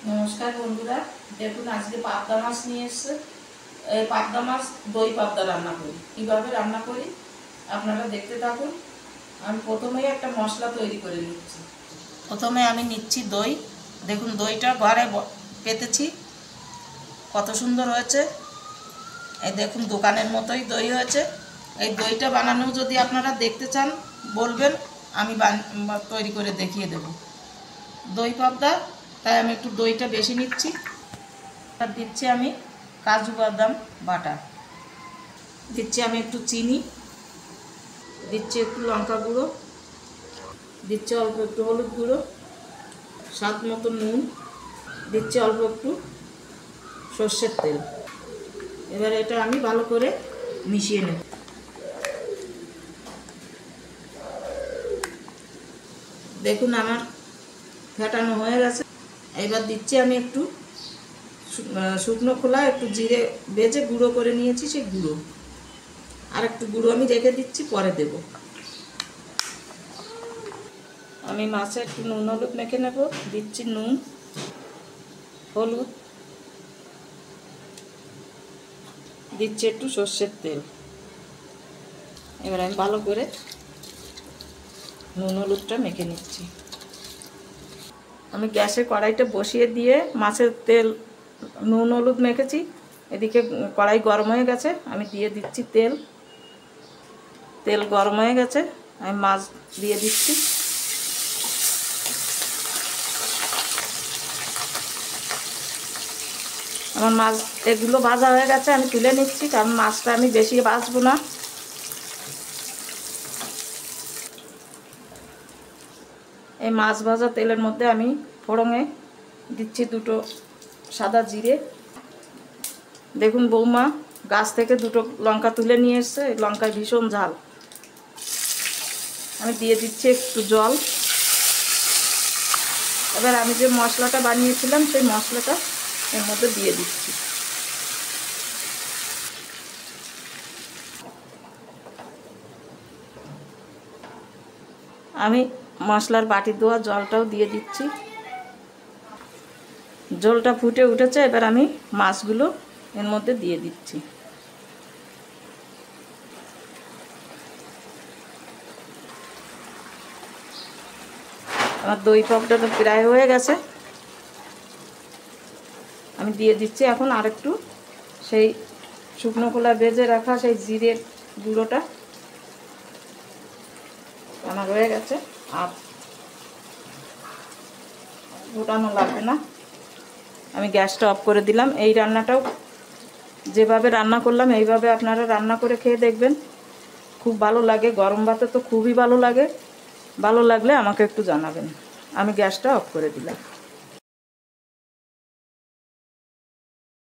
নমস্কার বন্ধুরা, দেখুন আজকে পাবদা মাছ নিয়ে এসছে। এই পাবদা মাছ দই পাবদা রান্না করি। কীভাবে রান্না করি আপনারা দেখতে থাকুন। আমি প্রথমেই একটা মশলা তৈরি করে নিচ্ছি। প্রথমে আমি নিচ্ছি দই। দেখুন দইটা ঘরে পেতেছি, কত সুন্দর হয়েছে। এই দেখুন দোকানের মতোই দই হয়েছে। এই দইটা বানানো যদি আপনারা দেখতে চান বলবেন, আমি তৈরি করে দেখিয়ে দেব। দই পাবদা, তাই আমি একটু দইটা বেশি নিচ্ছি। আর দিচ্ছি আমি কাজু বাদাম বাটা, দিচ্ছি আমি একটু চিনি, দিচ্ছি একটু লঙ্কা গুঁড়ো, দিচ্ছি অল্প একটু হলুদ গুঁড়ো, স্বাদ মতো নুন, দিচ্ছি অল্প একটু সর্ষের তেল। এবার এটা আমি ভালো করে মিশিয়ে নেব। দেখুন আমার ফেটানো হয়ে গেছে। এবার দিচ্ছি আমি একটু শুকনো খোলা, একটু জিরে ভেজে গুঁড়ো করে নিয়েছি, সেই গুঁড়ো আর একটু গুঁড়ো আমি রেখে দিচ্ছি, পরে দেব। আমি মাছে একটু নুন হলুদ মেখে নেব। দিচ্ছি নুন, হলুদ, দিচ্ছি একটু সর্ষের তেল। এবার আমি ভালো করে নুন হলুদটা মেখে নিচ্ছি। আমি গ্যাসে কড়াইটা বসিয়ে দিয়ে মাছের তেল নুন হলুদ মেখেছি, এদিকে কড়াই গরম হয়ে গেছে। আমি দিয়ে দিচ্ছি তেল। তেল গরম হয়ে গেছে, আমি মাছ দিয়ে দিচ্ছি। আমার মাছ এগুলো ভাজা হয়ে গেছে, আমি তুলে নিচ্ছি, কারণ মাছটা আমি বেশি ভাজবো না। এই মাছ ভাজা তেলের মধ্যে আমি ফোড়নে দিচ্ছি দুটো সাদা জিরে। দেখুন বৌমা গাছ থেকে দুটো লঙ্কা তুলে নিয়ে এসছে, এই লঙ্কায় ভীষণ ঝাল। আমি দিয়ে দিচ্ছি একটু জল। এবার আমি যে মশলাটা বানিয়েছিলাম সেই মশলাটা এর মধ্যে দিয়ে দিচ্ছি। আমি মশলার বাটি ধোয়া জলটাও দিয়ে দিচ্ছি। জলটা ফুটে উঠেছে, এবার আমি মাছগুলো এর মধ্যে দিয়ে দিচ্ছি। আমার দই পাবটা তো প্রায় হয়ে গেছে। আমি দিয়ে দিচ্ছি এখন আরেকটু সেই শুকনো খোলা ভেজে রাখা সেই জিরের গুঁড়োটা। আমার হয়ে গেছে, আর ফোটানো লাগবে না। আমি গ্যাসটা অফ করে দিলাম। এই রান্নাটাও যেভাবে রান্না করলাম এইভাবে আপনারা রান্না করে খেয়ে দেখবেন, খুব ভালো লাগে। গরম ভাতে তো খুবই ভালো লাগে। ভালো লাগলে আমাকে একটু জানাবেন। আমি গ্যাসটা অফ করে দিলাম।